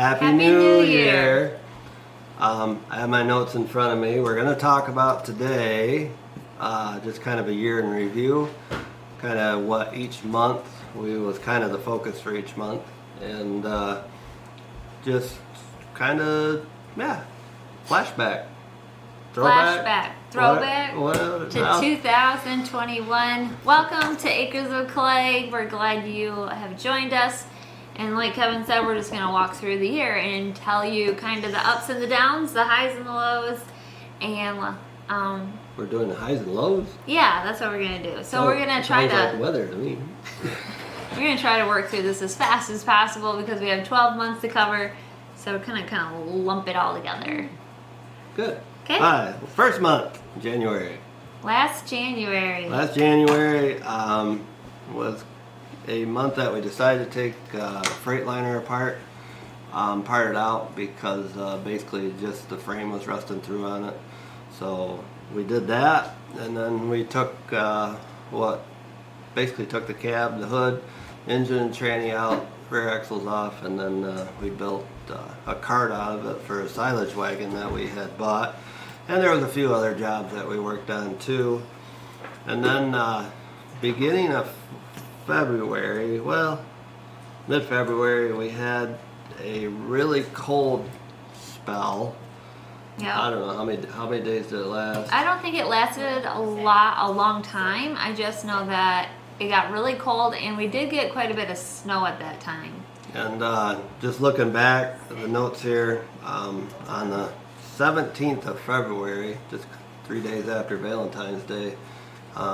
Happy New Year! I have my notes in front of me. We're going to talk about today, just kind of a year in review, kind of what each month was kind of the focus for each month, and just kind of, flashback. Throwback to 2021. Welcome to Acres of Clay. We're glad you have joined us. And like Kevin said, we're just going to walk through the year and tell you kind of the ups and the downs, the highs and the lows. And we're doing the highs and lows? Yeah, that's what we're going to do. So we're going to try to... Sounds like weather to me. We're going to try to work through this as fast as possible because we have 12 months to cover. So we're going to kind of lump it all together. Good. Okay. All right. First month, January. Last January was a month that we decided to take Freightliner apart, part it out because basically just the frame was rusting through on it. So we did that, and then we took basically took the cab, the hood, engine and tranny out, rear axles off, and then we built a cart out of it for a silage wagon that we had bought. And there was a few other jobs that we worked on too. And then beginning of February, mid-February, we had a really cold spell. Yeah. I don't know how many days did it last? I don't think it lasted a long time. I just know that it got really cold, and we did get quite a bit of snow at that time. And just looking back, the notes here, on the 17th of February, just 3 days after Valentine's Day,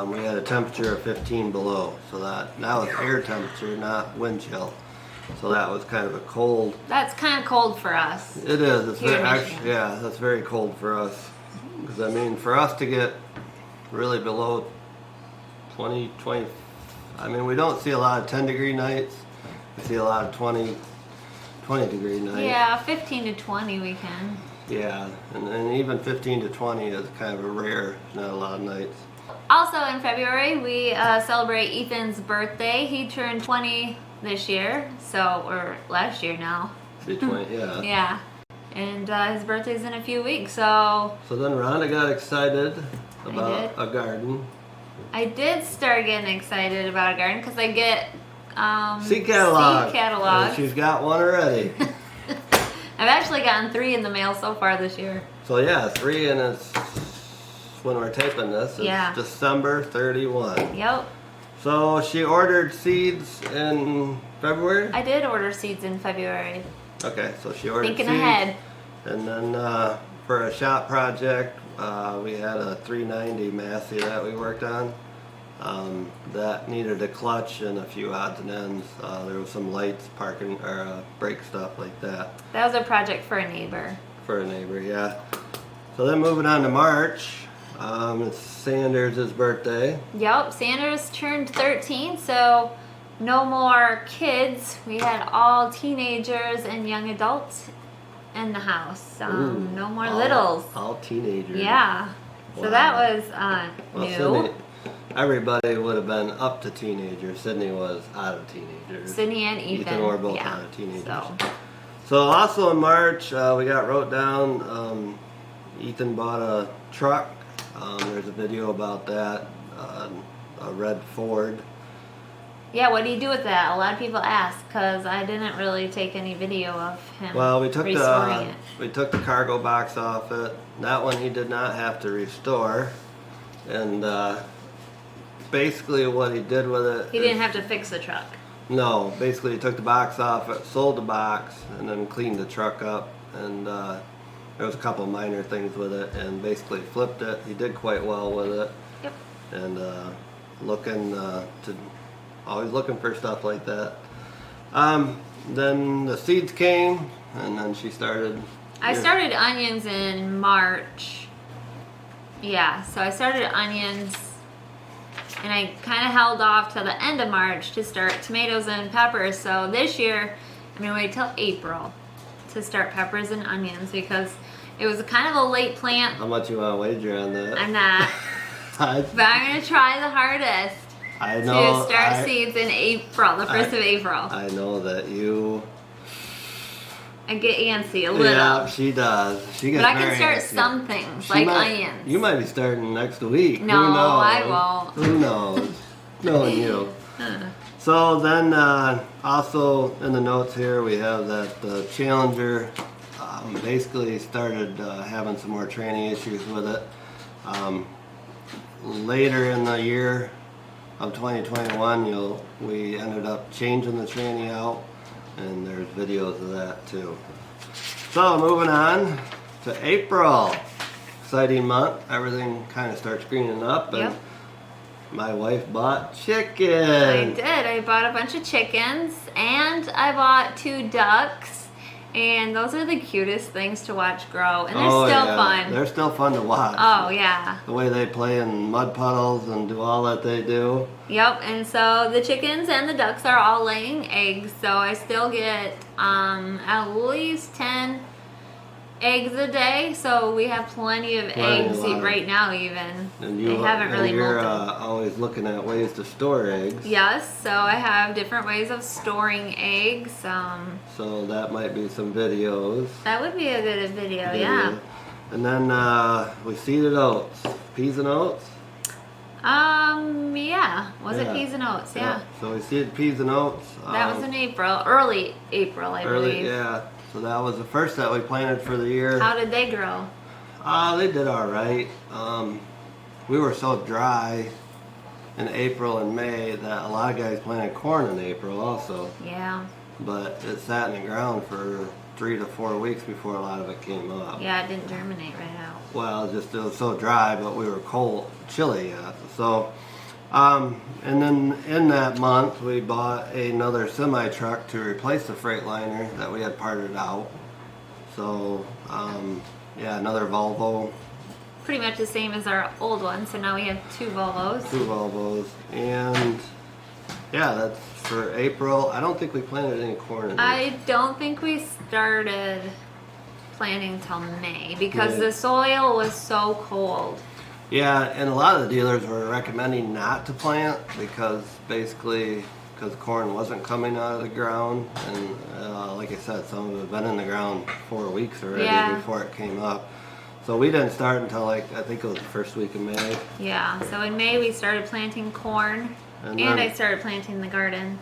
we had a temperature of 15 below. So that was air temperature, not wind chill. So that was kind of a cold. That's kind of cold for us. It is. It's that's very cold for us. Because I mean, for us to get really below 20, I mean, we don't see a lot of 10-degree nights. We see a lot of 20-degree nights. Yeah, 15 to 20 we can. Yeah, and even 15 to 20 is kind of a rare, not a lot of nights. Also in February, we celebrate Ethan's birthday. He turned 20 this year, or last year now. 20, yeah. Yeah, and his birthday's in a few weeks, so... So then Ronda got excited about a garden. I did start getting excited about a garden because I get seed catalog. And she's got one already. I've actually gotten 3 in the mail so far this year. So yeah, 3, and it's when we're taping this. It's December 31. Yep. So she ordered seeds in February? I did order seeds in February. Okay, so she ordered Thinking seeds. ahead. And then for a shop project, we had a 390 Massey that we worked on. That needed a clutch and a few odds and ends. There was some lights, parking, or brake stuff like that. That was a project for a neighbor. For a neighbor, yeah. So then moving on to March, it's Sanders' birthday. Yep, Sanders turned 13, so no more kids. We had all teenagers and young adults in the house. No more littles. All teenagers. Yeah. Wow. So that was new. Sydney, everybody would have been up to teenagers. Sydney was out of teenagers. Sydney and Ethan. Were both out of teenagers. So also in March, we got wrote down, Ethan bought a truck. There's a video about that, a red Ford. Yeah, what do you do with that? A lot of people ask because I didn't really take any video of him. Well, we took restoring it. We took the cargo box off it. That one he did not have to restore, and basically what he did with it. He didn't have to fix the truck. No, basically he took the box off it, sold the box, and then cleaned the truck up, and there was a couple minor things with it, and basically flipped it. He did quite well with it. Yep. And always looking for stuff like that. Then the seeds came, and then she started. I started onions in March. Yeah, so I started onions, and I kind of held off till the end of March to start tomatoes and peppers. So this year, I'm gonna wait till April to start peppers and onions because it was kind of a late plant. How much you want to wager on that? I'm not. But I'm gonna try the hardest. I know. To start seeds in April, the 1st of April. I know that you I get antsy a little. Yeah, she does. She gets But I can very start antsy. some things, She like might- onions. You might be starting next week. No, Who knows? I won't. Who knows? Knowing you. So then, also in the notes here, we have that the Challenger basically started having some more tranny issues with it. Later in the year of 2021, we ended up changing the tranny out, and there's videos of that too. So moving on to April, exciting month. Everything kind of starts greening up, and Yep. my wife bought chicken. I did. I bought a bunch of chickens and I bought 2 ducks. And those are the cutest things to watch grow. And they're still fun. They're still fun to watch. Oh, yeah. The way they play in mud puddles and do all that they do. Yep. And so the chickens and the ducks are all laying eggs. So I still get at least 10 eggs a day. So we have plenty of eggs right now even. And they haven't really you're molted. always looking at ways to store eggs. Yes. So I have different ways of storing eggs. So that might be some videos. That would be a good video, yeah. And then we seeded oats. Peas and oats? Yeah. Was it Yeah. peas and oats? Yeah. So we seeded peas and oats. That was in April. Early April, I believe. Yeah. So that was the first that we planted for the year. How did they grow? They did all right. We were so dry in April and May that a lot of guys planted corn in April also. Yeah. But it sat in the ground for 3 to 4 weeks before a lot of it came up. Yeah, it didn't germinate right out. Well, it was so dry, but we were chilly yet. So, and then in that month, we bought another semi truck to replace the Freightliner that we had parted out. So, yeah, another Volvo. Pretty much the same as our old one, so now we have 2 Volvos. 2 Volvos. And yeah, that's for April. I don't think we planted any corn in I don't think we started planting till May because the soil was so cold. Yeah, and a lot of the dealers were recommending not to plant because corn wasn't coming out of the ground, and like I said, some of it had been in the ground 4 weeks already before it came up. So we didn't start until I think it was the first week of May. Yeah, so in May we started planting corn, and I started planting the garden.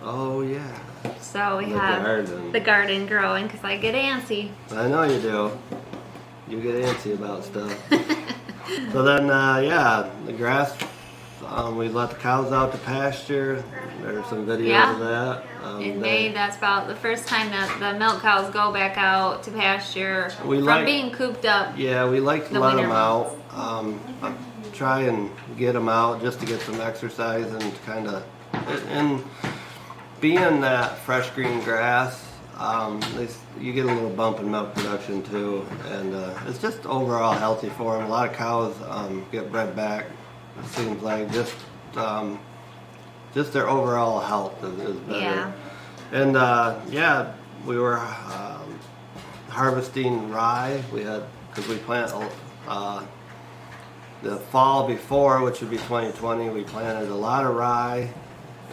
Oh yeah. So we have the garden growing because I get antsy. I know you do. You get antsy about stuff. So then, yeah, the grass, we let the cows out to pasture. There's some videos of that. In May, that's about the first time that the milk cows go back out to pasture being cooped up. Yeah, we like to let them out. Try and get them out just to get some exercise and kind of, and being that fresh green grass, you get a little bump in milk production too, and it's just overall healthy for them. A lot of cows get bred back. It seems like just their overall health is better. Yeah. And yeah, we were harvesting rye. Because we plant the fall before, which would be 2020. We planted a lot of rye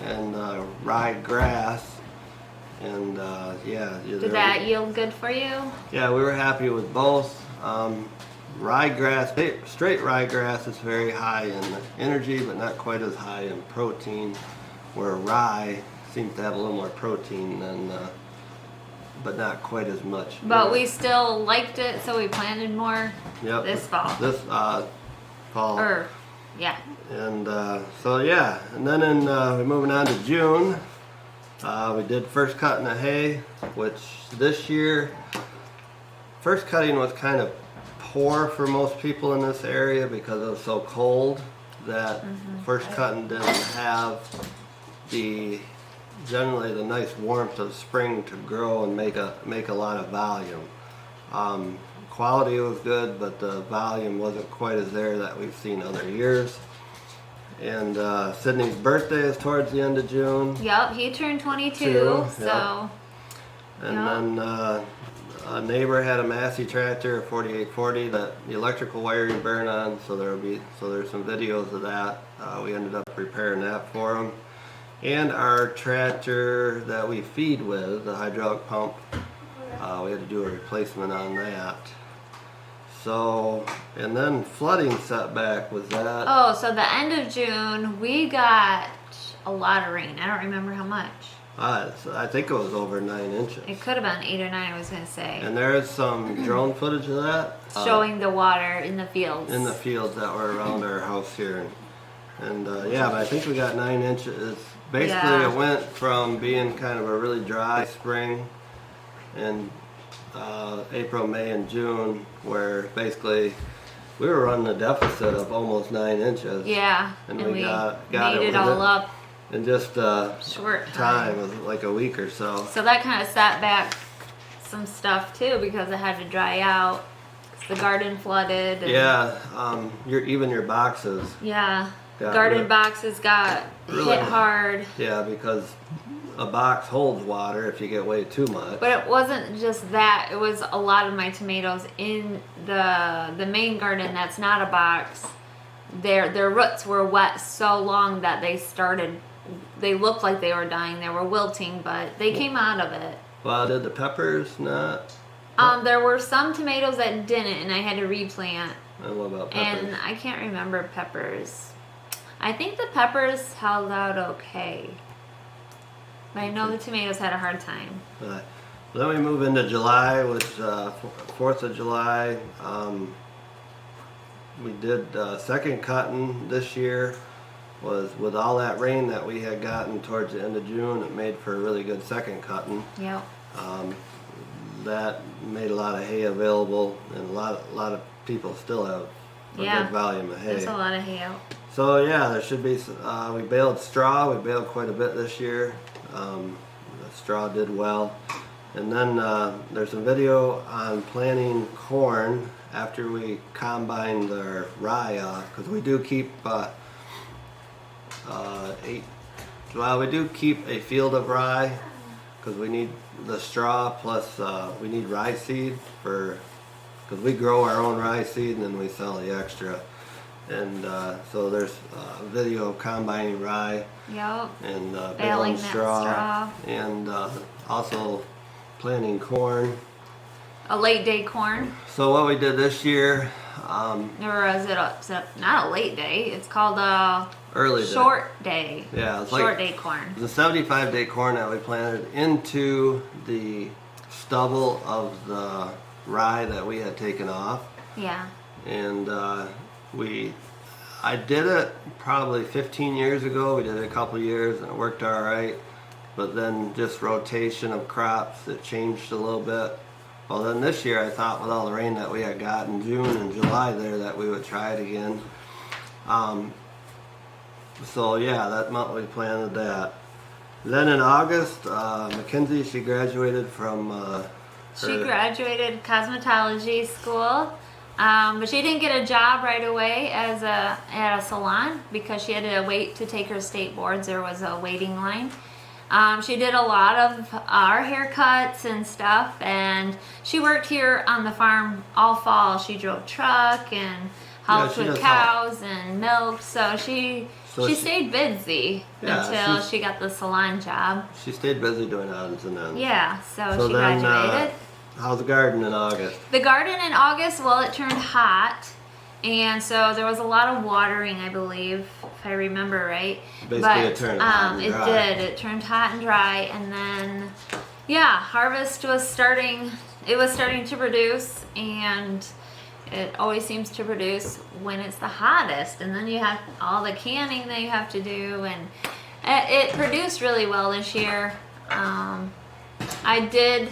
and rye grass. And yeah. Did that yield good for you? Yeah, we were happy with both. Ryegrass, straight ryegrass is very high in energy, but not quite as high in protein, where rye seems to have a little more protein than, but not quite as much. But we still liked it, so we planted more this fall. This fall. Yeah. And so yeah, and then we're moving on to June. We did first cutting of hay, which this year, first cutting was kind of poor for most people in this area because it was so cold that first cutting didn't have generally the nice warmth of spring to grow and make a lot of volume. Quality was good, but the volume wasn't quite as there that we've seen other years. And Sydney's birthday is towards the end of June. Yep, he turned 22, so. And then a neighbor had a Massey tractor, a 4840, that the electrical wiring burned on, so there's some videos of that. We ended up repairing that for him. And our tractor that we feed with, the hydraulic pump, do a replacement on that. So, and then flooding setback was that. Oh, so the end of June, we got a lot of rain. I don't remember how much. I think it was over 9 inches. It could have been 8 or 9, I was going to say. And there is some drone footage of that. Showing the water in the fields. In the fields that were around our house here. And yeah, but I think we got 9 inches. Basically, It went from being kind of a really dry spring in April, May, and June, where basically we were running a deficit of almost 9 inches. Yeah, and we got made it all up in just a short time of like a week or so. So that kind of set back some stuff too, because it had to dry out. The garden flooded. And Yeah, even your boxes. Yeah, garden boxes got hit hard. Yeah, because a box holds water if you get way too much. But it wasn't just that. It was a lot of my tomatoes in the main garden that's not a box. Their roots were wet so long that they looked like they were dying. They were wilting, but they came out of it. Well, did the peppers not? There were some tomatoes that didn't, and I had to replant. And what about peppers? And I can't remember peppers. I think the peppers held out okay. But I know the tomatoes had a hard time. Then we move into July, which 4th of July. We did second cutting this year. Was with all that rain that we had gotten towards the end of June, it made for a really good second cutting. Yep. That made a lot of hay available, and a lot of people still have a good volume of hay. There's a lot of hay out. So yeah, there should be. We baled straw. We baled quite a bit this year. The straw did well. And then there's a video on planting corn after we combined our rye off, because we do keep we do keep a field of rye, because we need the straw plus we need rye seed because we grow our own rye seed and then we sell the extra. And so there's a video of combining rye. Yep. And baling baling that straw. And also planting corn. A late day corn. So what we did this year, Or is it not a late day? It's called a early short day. Yeah, it's short day corn. The 75-day corn that we planted into the stubble of the rye that we had taken off. Yeah. And I did it probably 15 years ago. We did it a couple years and it worked all right. But then just rotation of crops, it changed a little bit. Well, then this year I thought with all the rain that we had got in June and July there that we would try it again. So yeah, that month we planted that. Then in August, Mackenzie, she graduated from She graduated cosmetology school, but she didn't get a job right away at a salon because she had to wait to take her state boards. There was a waiting line. She did a lot of our haircuts and stuff, and she worked here on the farm all fall. She drove truck and helped with cows and milk, so she stayed busy until she got the salon job. She stayed busy doing odds and ends. Yeah, so she graduated. How's the garden in August? The garden in August, well, it turned hot, and so there was a lot of watering, I believe, if I remember right. Basically, it turned hot and dry. It did. It turned hot and dry, and then, yeah, harvest was starting. It was starting to produce, and it always seems to produce when it's the hottest, and then you have all the canning that you have to do, and it produced really well this year. I did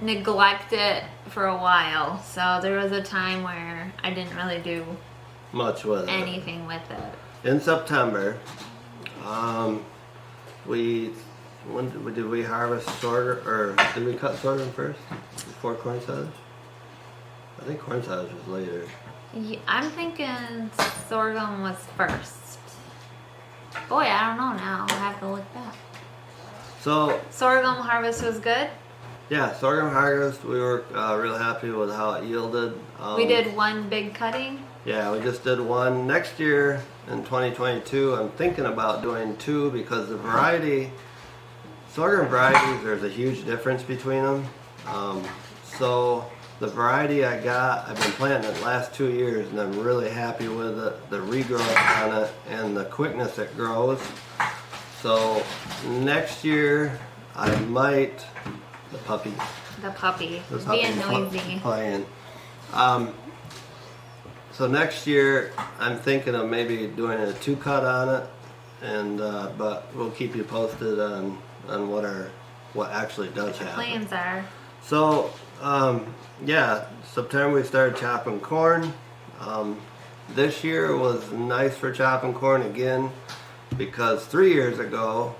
neglect it for a while, so there was a time where I didn't really do much with anything with it. In September, did we harvest sorghum, or did we cut sorghum first before corn silage? I think corn silage was later. Yeah, I'm thinking sorghum was first. Boy, I don't know now. I have to look back. So Sorghum Harvest was good. Yeah, Sorghum Harvest, we were real happy with how it yielded. We did one big cutting. Yeah, we just did one. Next year, in 2022, I'm thinking about doing two because the sorghum varieties, there's a huge difference between them. So the variety I got, I've been planting it the last 2 years, and I'm really happy with it, the regrowth on it, and the quickness it grows. So next year, I might, the puppy. The puppy. The He's puppy being noisy. playing. So next year, I'm thinking of maybe doing a 2-cut on it, and but we'll keep you posted on what actually does happen. Plans are. So yeah, September we started chopping corn. This year was nice for chopping corn again because 3 years ago,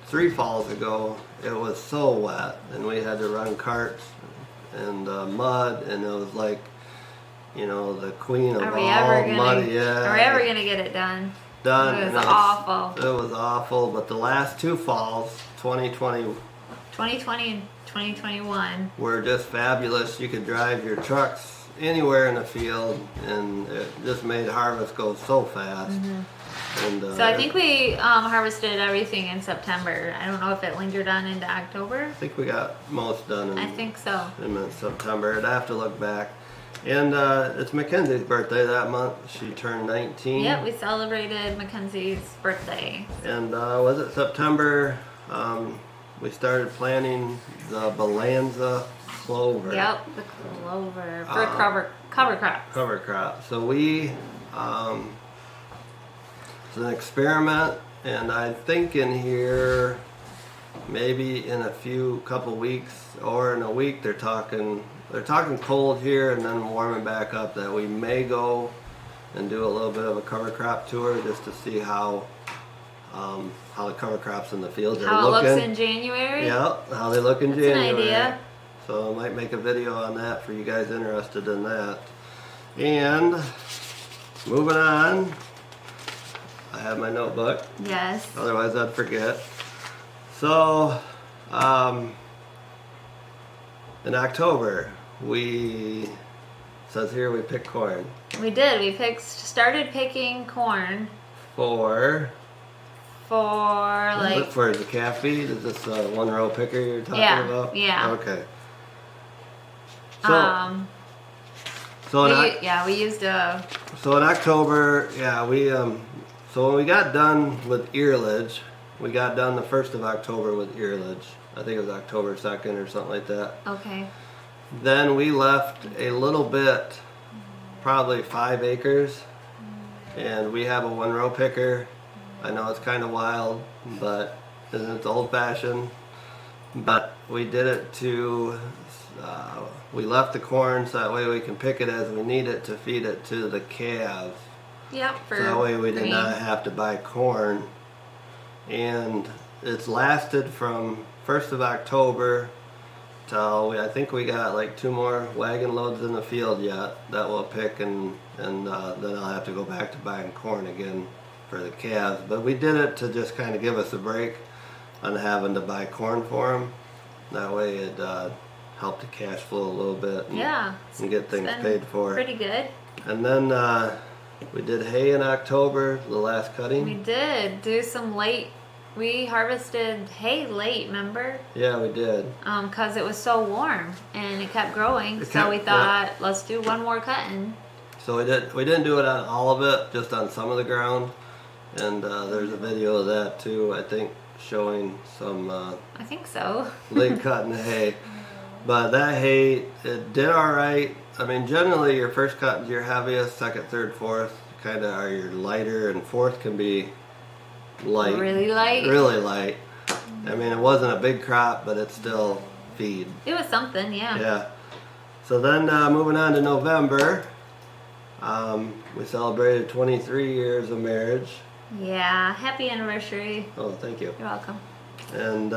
3 falls ago, it was so wet and we had to run carts and mud, and it was like, you know, the queen of all muddy. Yeah. Are we ever gonna get it done? Done. It was awful. It was awful, but the last 2 falls, 2020 and 2021. were just fabulous. You could drive your trucks anywhere in the field, and it just made harvest go so fast. And So I think we harvested everything in September. I don't know if it lingered on into October. I think we got most done I think so. in September. I'd have to look back. And it's Mackenzie's birthday that month. She turned 19. Yep, we celebrated Mackenzie's birthday. And was it September? We started planting the Balanza clover. Yep, the clover for cover crops. Cover crop. So we, it's an experiment, and I think in here, maybe in a couple weeks or in a week, they're talking cold here and then warming back up, that we may go and do a little bit of a cover crop tour just to see how the cover crops in the fields are How it looking. looks in January. Yeah, how they look in That's January. an idea. So I might make a video on that for you guys interested in that. And moving on, I have my notebook. Yes. Otherwise I'd forget. So, in October, says here we picked corn. We did. We started picking corn For like for the calf feed. Is this a 1-row picker you're talking about? Yeah. Okay. So, we used a So in October, yeah, so when we got done with earlage, we got done the 1st of October with earlage. I think it was October 2nd or something like that. okay. Then we left a little bit, probably 5 acres, and we have a 1-row picker. I know it's kind of wild, but it's old-fashioned. But we did it we left the corn so that way we can pick it as we need it to feed it to the calves. Yep. So that way we did not have to buy corn. And it's lasted from 1st of October till I think we got like 2 more wagon loads in the field yet that we'll pick, and then I'll have to go back to buying corn again for the calves. But we did it to just kind of give us a break on having to buy corn for them. That way it helped the cash flow a little bit and get things paid for. Pretty good. And then we did hay in October, the last cutting. We did do some late. We harvested hay late, remember? Yeah, we did. Because it was so warm and it kept growing. So we thought, let's do one more cutting. So we didn't do it on all of it, just on some of the ground. And there's a video of that too, I think, showing some I think so. late cutting hay. But that hay, it did all right. I mean, generally your first cut is your heaviest, second, third, fourth kind of are your lighter, and fourth can be light. Really light? Really light. I mean, it wasn't a big crop, but it's still feed. It was something, yeah. Yeah. So then moving on to November, we celebrated 23 years of marriage. Yeah, happy anniversary. Oh, thank you. You're welcome. And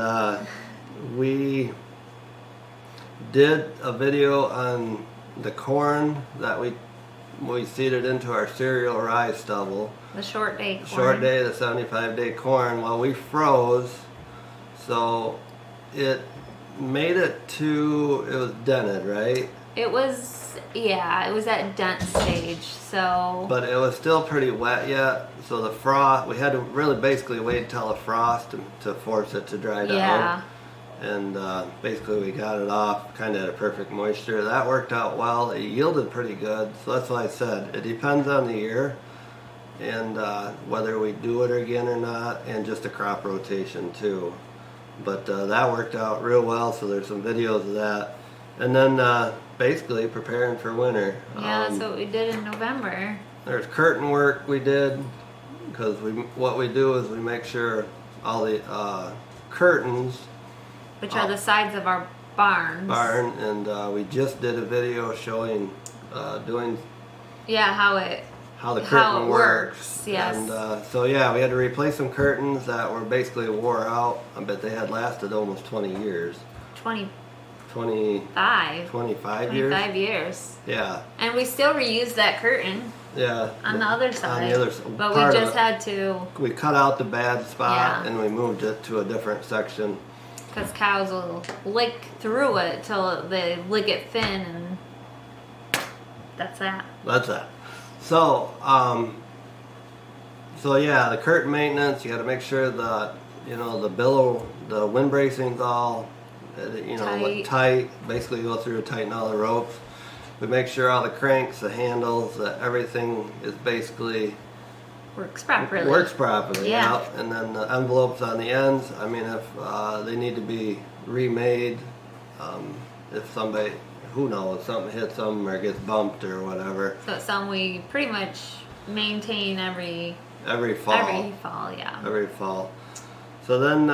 we did a video on the corn that we seeded into our cereal rye stubble. The short day corn. Short day, the 75-day corn. Well, we froze, so it made it it was dented, right? It was, yeah, it was at dent stage, so. But it was still pretty wet yet, so the frost, we had to really basically wait until the frost to force it to dry down. Yeah. and basically we got it off kind of at a perfect moisture. That worked out well. It yielded pretty good, so that's why I said it depends on the year and whether we do it again or not, and just a crop rotation too. But that worked out real well, so there's some videos of that. And then basically preparing for winter. Yeah, that's what we did in November. There's curtain work we did, because what we do is we make sure all the curtains, which are the sides of our barns. And we just did a video showing doing how the curtain works. Yes. And so yeah, we had to replace some curtains that were basically wore out. I bet they had lasted almost 20 years. 25 years. 25 years. Yeah. And we still reused that curtain. Yeah. On the other side. On the other side. But we just had to. We cut out the bad spot, Yeah. and we moved it to a different section. Because cows will lick through it till they lick it thin, and that's that. That's that. So, yeah, the curtain maintenance, you got to make sure that, the wind bracing's all, tight. Basically go through and tighten all the ropes. We make sure all the cranks, the handles, that everything is basically Works properly. Yeah. Yep. And then the envelopes on the ends, I mean, if they need to be remade, if somebody, who knows, something hits them or gets bumped or whatever. So it's something we pretty much maintain every fall. Every fall, yeah. Every fall. So then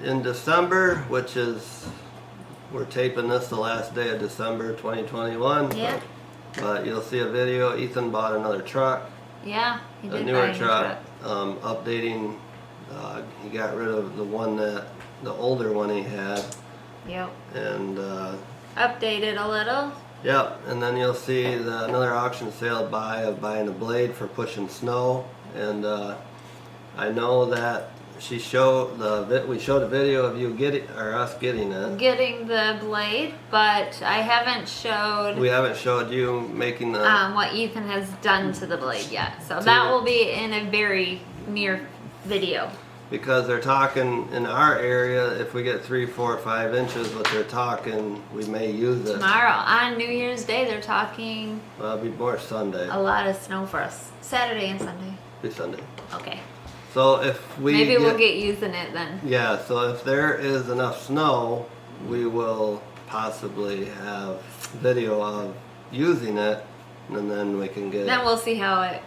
in December, which is, we're taping this the last day of December 2021. Yeah. But you'll see a video. Ethan bought another truck. Yeah, he did a buy newer a new truck. Updating. He got rid of the older one he had. Yep. And updated a little. Yep. And then you'll see another auction sale of buying a blade for pushing snow. And I know that we showed a video of you us getting it. Getting the blade, but I haven't showed. We haven't showed you making the what Ethan has done to the blade yet. So that will be in a very near video. Because they're talking in our area, if we get 3, 4, 5 inches, what they're talking, we may use it. Tomorrow, on New Year's Day, they're talking. Well, it'll be more Sunday. A lot of snow for us. Saturday and Sunday. Be Sunday. Okay. So if we'll get using it then. Yeah, so if there is enough snow, we will possibly have video of using it, and then we can get. Then we'll see how it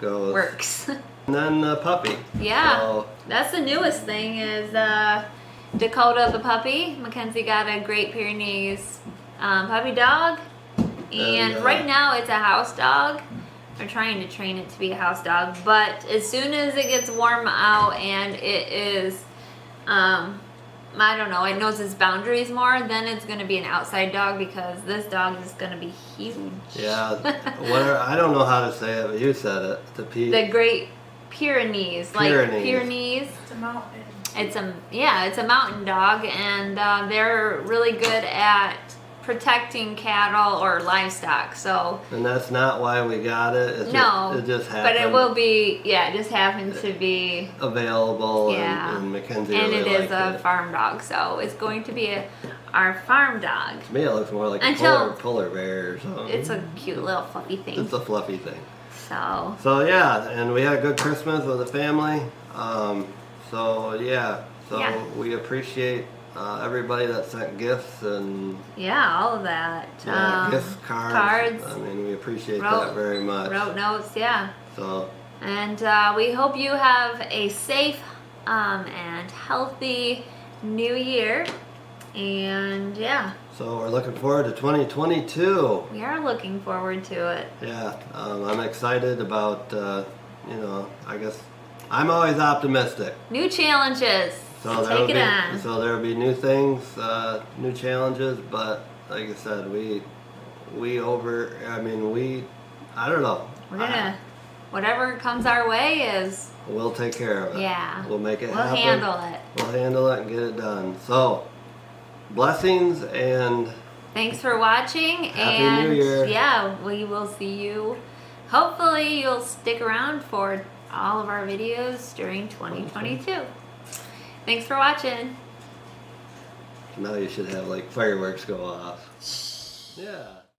goes. Works. And then the puppy. Yeah, so, that's the newest thing is Dakota the puppy. Mackenzie got a Great Pyrenees puppy dog, and right now it's a house dog. They're trying to train it to be a house dog, but as soon as it gets warm out and it is, I don't know, it knows its boundaries more, then it's going to be an outside dog because this dog is going to be huge. Yeah, I don't know how to say it, but you said it. The Great Pyrenees, like Pyrenees. It's a mountain. It's a mountain dog, and they're really good at protecting cattle or livestock. And that's not why we got it. It just happened. But it will be. Yeah, it just happened to be available. Yeah, and Mackenzie and really it is a farm dog, so it's going to be our farm dog. To me, it looks more like a polar bear or something. It's a cute little fluffy thing. It's a fluffy thing. So yeah, and we had a good Christmas with the family. We appreciate everybody that sent gifts and all of that. Gifts, cards. I mean, we appreciate that very much. Wrote notes, yeah. So. And we hope you have a safe and healthy New Year. And yeah. So we're looking forward to 2022. We are looking forward to it. Yeah, I'm excited about. I guess I'm always optimistic. New challenges. So take it on. So there'll be new things, new challenges, but like I said, I don't know. We're gonna, whatever comes our way is. We'll take care of it. Yeah. We'll make it happen. We'll handle it. We'll handle it and get it done. So, blessings and. Thanks for watching. Happy New Year. Yeah, we will see you. Hopefully you'll stick around for all of our videos during 2022. Thanks for watching. Now you should have like fireworks go off. Yeah.